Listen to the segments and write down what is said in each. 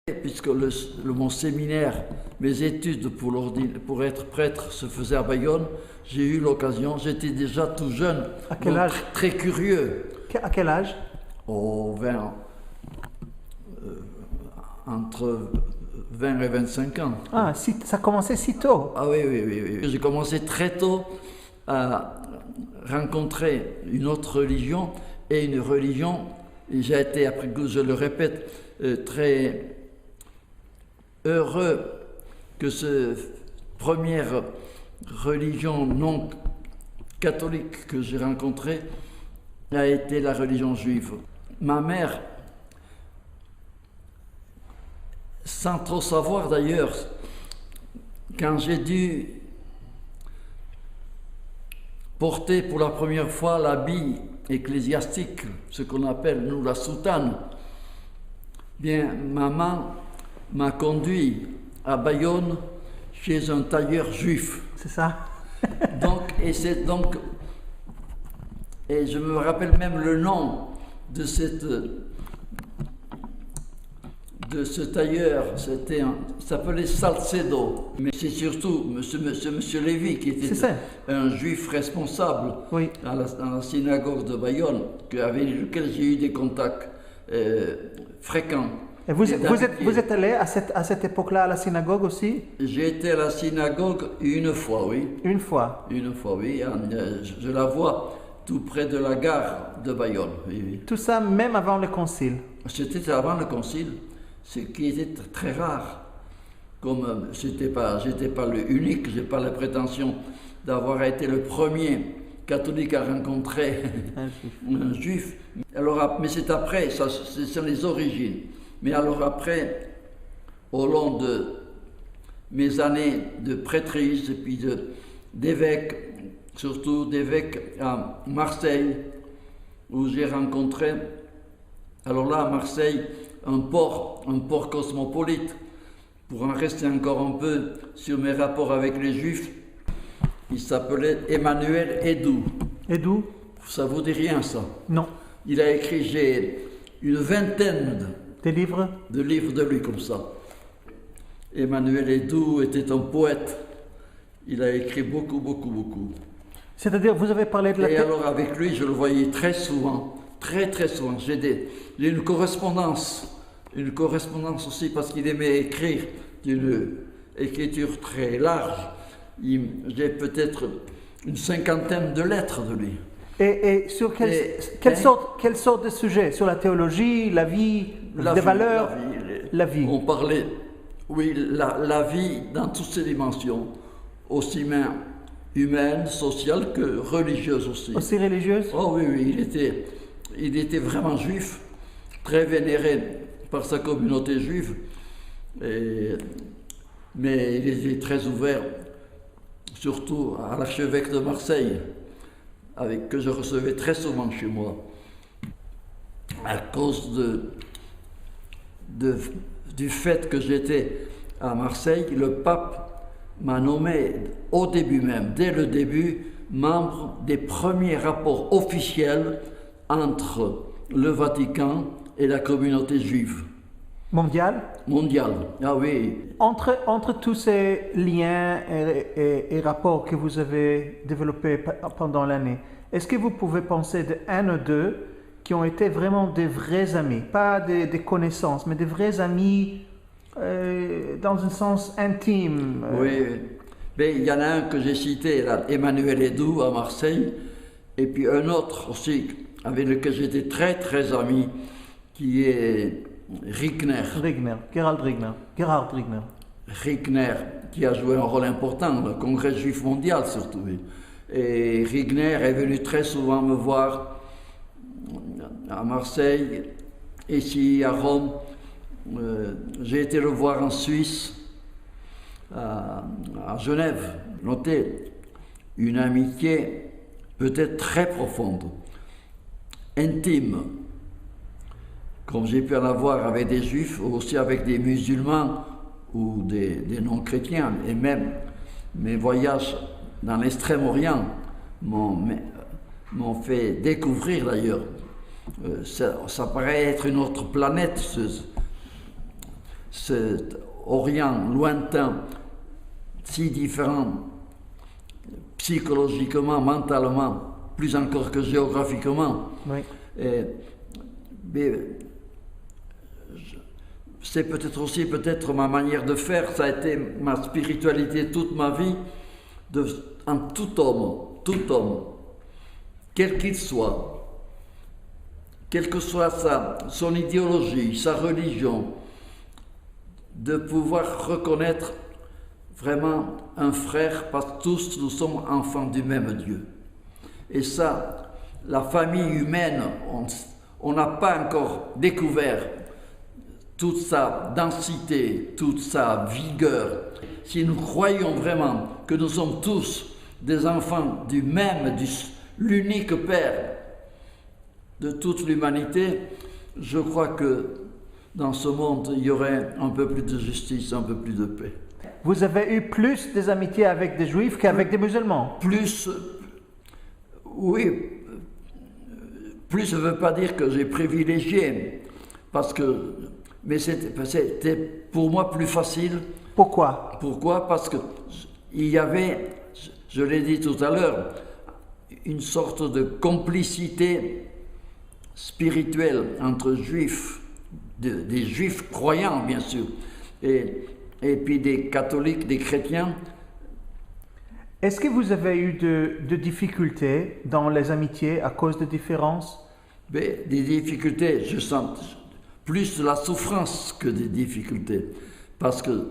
Puisque mon séminaire, mes études pour être prêtre se faisaient à Bayonne, j'ai eu l'occasion, j'étais déjà tout jeune, À quel âge? très curieux. À quel âge? Entre 20 et 25 ans. Ah, ça a commencé si tôt. Ah oui. J'ai commencé très tôt à rencontrer une autre religion et une religion, et j'ai été, après que je le répète, très heureux que cette première religion non catholique que j'ai rencontrée a été la religion juive. Ma mère, sans trop savoir d'ailleurs, quand j'ai dû porter pour la première fois l'habit ecclésiastique, ce qu'on appelle nous la soutane, bien maman m'a conduit à Bayonne chez un tailleur juif. C'est ça? Et je me rappelle même le nom de ce tailleur, s'appelait Salcedo. Mais c'est surtout Monsieur Lévy qui était un juif responsable, oui, dans la synagogue de Bayonne, avec lequel j'ai eu des contacts fréquents. Et vous êtes allé à cette époque-là à la synagogue aussi? J'ai été à la synagogue une fois, oui. Une fois? Une fois, oui. Je la vois tout près de la gare de Bayonne. Oui. Tout ça même avant le concile? C'était avant le concile, ce qui était très rare. Comme j'étais pas le unique, j'ai pas la prétention d'avoir été le premier catholique à rencontrer un juif. Alors, mais c'est après, ce sont les origines. Mais alors après, au long de mes années de prêtrise et puis d'évêque, surtout d'évêque à Marseille, où j'ai rencontré, alors là à Marseille, un port cosmopolite, pour en rester encore un peu sur mes rapports avec les Juifs, il s'appelait Emmanuel Edou. Edou? Ça vous dit rien ça? Non. Il a écrit, j'ai une vingtaine de livres de lui comme ça. Emmanuel Edou était un poète. Il a écrit beaucoup. C'est-à-dire, vous avez parlé de la... Et alors avec lui, je le voyais très souvent, très souvent. J'ai une correspondance aussi parce qu'il aimait écrire d'une écriture très large. J'ai peut-être une cinquantaine de lettres de lui. Et sur quelle sorte de sujet? Sur la théologie, la vie, des valeurs? La vie. On parlait, oui, la vie dans toutes ses dimensions, aussi bien humaine, sociale que religieuse aussi. Aussi religieuse? Oh oui, il était vraiment juif, très vénéré par sa communauté juive, mais il était très ouvert, surtout à l'archevêque de Marseille, que je recevais très souvent chez moi, à cause du fait que j'étais à Marseille. Le pape m'a nommé au début même, dès le début, membre des premiers rapports officiels entre le Vatican et la communauté juive. Mondiale? Mondiale, ah oui. Entre tous ces liens et rapports que vous avez développés pendant l'année, est-ce que vous pouvez penser d'un ou deux qui ont été vraiment des vrais amis, pas des connaissances, mais des vrais amis dans un sens intime? Oui, mais il y en a un que j'ai cité, là, Emmanuel Edou à Marseille, et puis un autre aussi avec lequel j'étais très ami, qui est Gerhard Rigner. Rigner, qui a joué un rôle important dans le Congrès juif mondial surtout. Et Rigner est venu très souvent me voir à Marseille, ici à Rome. J'ai été le voir en Suisse, à Genève. Notez une amitié peut-être très profonde, intime, comme j'ai pu en avoir avec des juifs, aussi avec des musulmans ou des non-chrétiens. Et même mes voyages dans l'Extrême-Orient m'ont fait découvrir d'ailleurs. Ça paraît être une autre planète, cet Orient lointain, si différent psychologiquement, mentalement, plus encore que géographiquement. Oui. Mais c'est peut-être aussi ma manière de faire, ça a été ma spiritualité toute ma vie, en tout homme, quel qu'il soit, quelle que soit son idéologie, sa religion, de pouvoir reconnaître vraiment un frère, parce que tous nous sommes enfants du même Dieu. Et ça, la famille humaine, on n'a pas encore découvert toute sa densité, toute sa vigueur. Si nous croyons vraiment que nous sommes tous des enfants du même, l'unique Père de toute l'humanité, je crois que dans ce monde, il y aurait un peu plus de justice, un peu plus de paix. Vous avez eu plus des amitiés avec des juifs qu'avec des musulmans? Plus, oui, plus ne veut pas dire que j'ai privilégié, mais c'était pour moi plus facile. Pourquoi? Pourquoi? Parce que il y avait, je l'ai dit tout à l'heure, une sorte de complicité spirituelle entre juifs, des juifs croyants bien sûr, et puis des catholiques, des chrétiens. Est-ce que vous avez eu de difficultés dans les amitiés à cause de différences? Mais des difficultés, je sens plus de la souffrance que des difficultés, parce que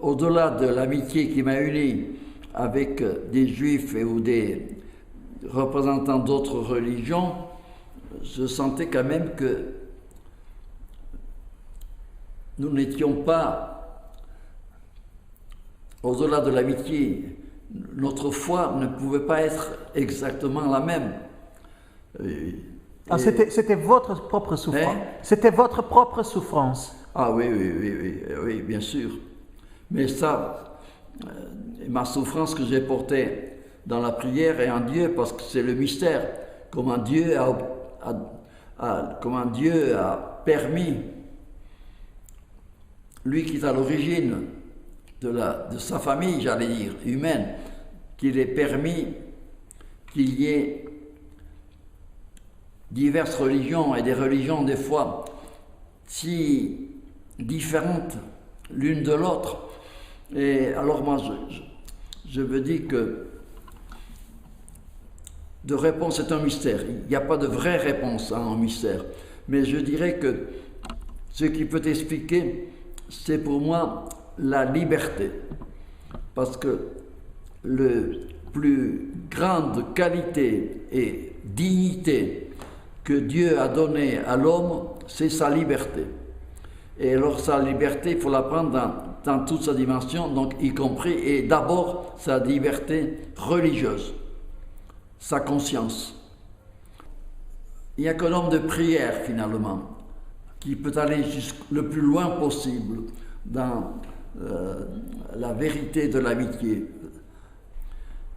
au-delà de l'amitié qui m'a uni avec des juifs ou des représentants d'autres religions, je sentais quand même que nous n'étions pas, au-delà de l'amitié, notre foi ne pouvait pas être exactement la même. C'était votre propre souffrance. C'était votre propre souffrance. Ah oui, bien sûr. Mais ça, ma souffrance que j'ai portée dans la prière et en Dieu, parce que c'est le mystère, comment Dieu a permis, lui qui est à l'origine de sa famille, j'allais dire, humaine, qu'il ait permis qu'il y ait diverses religions et des religions des fois si différentes l'une de l'autre. Et alors moi, je veux dire que de réponse est un mystère. Il n'y a pas de vraie réponse à un mystère. Mais je dirais que ce qui peut expliquer, c'est pour moi la liberté. Parce que la plus grande qualité et dignité que Dieu a donnée à l'homme, c'est sa liberté. Et alors sa liberté, il faut la prendre dans toute sa dimension, donc y compris, et d'abord sa liberté religieuse, sa conscience. Il n'y a qu'un homme de prière finalement, qui peut aller le plus loin possible dans la vérité de l'amitié.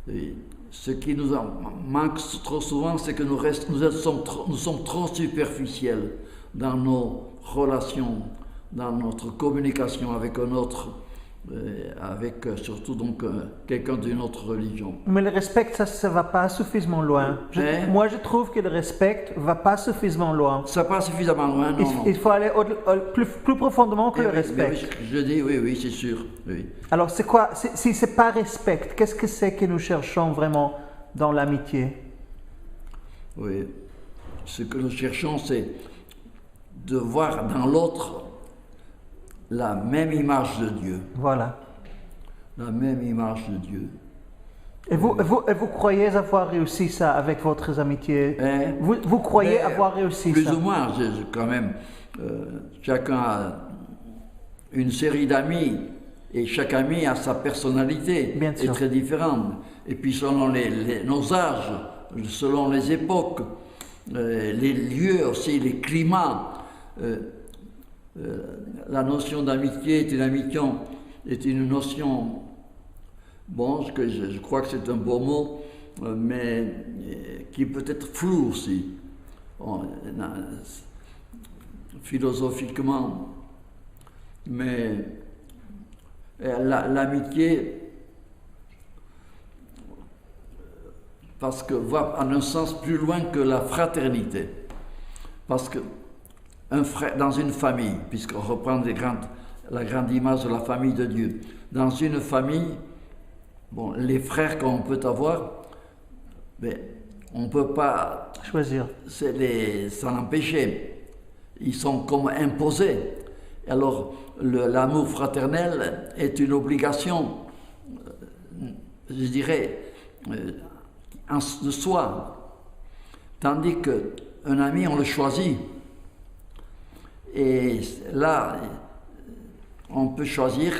Et ce qui nous manque trop souvent, c'est que nous sommes trop superficiels dans nos relations, dans notre communication avec un autre, avec surtout donc quelqu'un d'une autre religion. Mais le respect, ça ne va pas suffisamment loin. Moi, je trouve que le respect ne va pas suffisamment loin. Ça va pas suffisamment loin, non. Il faut aller plus profondément que le respect. Oui, je dis oui, c'est sûr. Oui. Alors, c'est quoi, si ce n'est pas respect, qu'est-ce que c'est que nous cherchons vraiment dans l'amitié? Oui, ce que nous cherchons, c'est de voir dans l'autre la même image de Dieu. Voilà. La même image de Dieu. Et vous croyez avoir réussi ça avec votre amitié? Vous croyez avoir réussi plus ça? Plus ou moins, quand même. Chacun a une série d'amis et chaque ami a sa personnalité. Bien sûr. Est très différente. Et puis selon nos âges, selon les époques, les lieux aussi, les climats. La notion d'amitié est une notion, bon, je crois que c'est un beau mot, mais qui peut être flou aussi. philosophiquement, mais l'amitié, parce que va en un sens plus loin que la fraternité. Parce que un frère, dans une famille, puisqu'on reprend la grande image de la famille de Dieu, dans une famille, bon, les frères qu'on peut avoir, mais on ne peut pas Choisir. s'en empêcher. Ils sont comme imposés. Alors, l'amour fraternel est une obligation, je dirais, de soi. Tandis qu'un ami, on le choisit. Et là, on peut choisir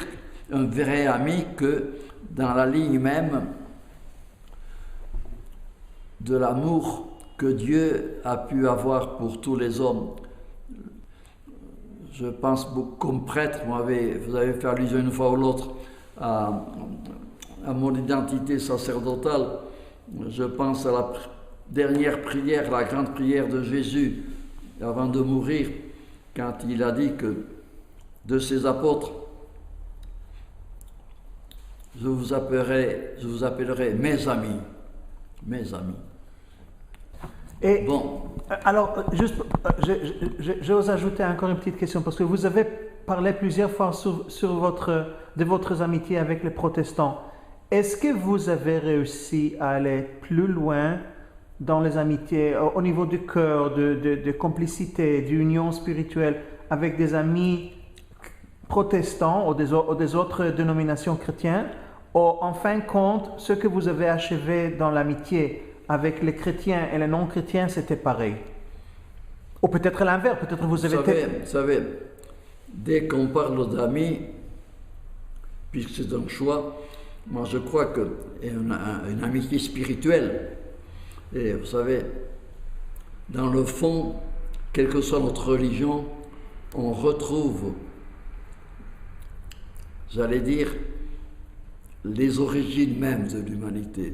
un vrai ami que dans la ligne même de l'amour que Dieu a pu avoir pour tous les hommes. Je pense beaucoup comme prêtre, vous avez fait allusion une fois ou l'autre à mon identité sacerdotale. Je pense à la dernière prière, la grande prière de Jésus avant de mourir, quand il a dit que de ses apôtres, je vous appellerai mes amis. Mes amis. Et bon. Alors, juste, j'ose ajouter encore une petite question, parce que vous avez parlé plusieurs fois de votre amitié avec les protestants. Est-ce que vous avez réussi à aller plus loin dans les amitiés, au niveau du cœur, de complicité, d'union spirituelle, avec des amis protestants ou des autres dénominations chrétiennes, ou en fin de compte, ce que vous avez achevé dans l'amitié avec les chrétiens et les non-chrétiens, c'était pareil? Ou peut-être l'inverse, peut-être vous avez... Vous savez, dès qu'on parle d'amis, puisque c'est un choix, moi je crois qu'une amitié spirituelle, et vous savez, dans le fond, quelle que soit notre religion, on retrouve, j'allais dire, les origines mêmes de l'humanité.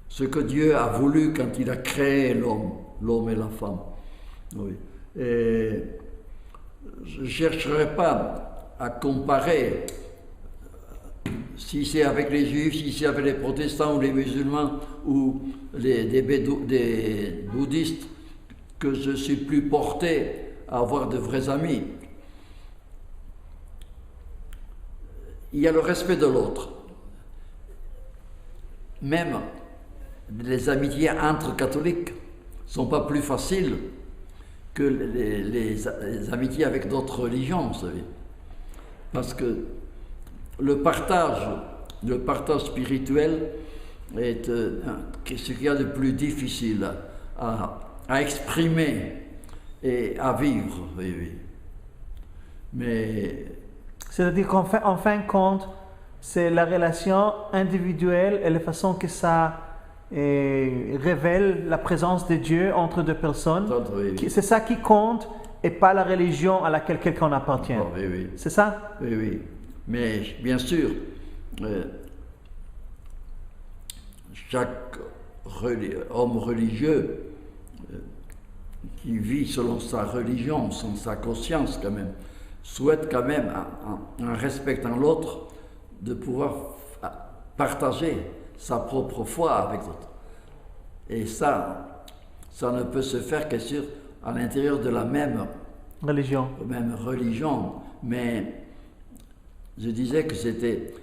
Ce que Dieu a voulu quand il a créé l'homme et la femme. Oui. Et je ne chercherai pas à comparer si c'est avec les juifs, si c'est avec les protestants ou les musulmans ou des bouddhistes, que je suis plus porté à avoir de vrais amis. Il y a le respect de l'autre. Même les amitiés entre catholiques ne sont pas plus faciles que les amitiés avec d'autres religions, vous savez. Parce que le partage spirituel est ce qu'il y a de plus difficile à exprimer et à vivre. Oui, oui. Mais... C'est-à-dire qu'en fin de compte, c'est la relation individuelle et la façon que ça révèle la présence de Dieu entre deux personnes. Oui, oui. C'est ça qui compte et pas la religion à laquelle quelqu'un appartient. Oh, oui, oui. C'est ça? Oui, oui. Mais bien sûr, chaque homme religieux qui vit selon sa religion, selon sa conscience quand même, souhaite quand même, en respectant l'autre, de pouvoir partager sa propre foi avec l'autre. Et ça ne peut se faire que à l'intérieur de la même religion. Mais je disais que c'était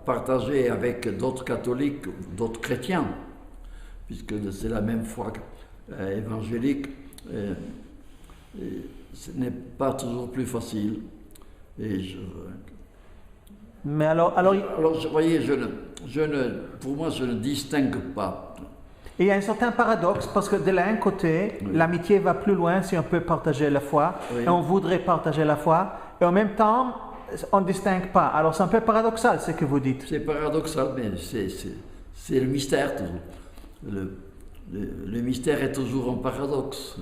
partager avec d'autres catholiques, d'autres chrétiens, puisque c'est la même foi évangélique. Ce n'est pas toujours plus facile. Mais alors, vous voyez, pour moi, je ne distingue pas. Il y a un certain paradoxe, parce que de l'un côté, oui, l'amitié va plus loin si on peut partager la foi, oui, et on voudrait partager la foi, et en même temps, on ne distingue pas. Alors c'est un peu paradoxal ce que vous dites. C'est paradoxal, mais c'est le mystère toujours. Le mystère est toujours un paradoxe.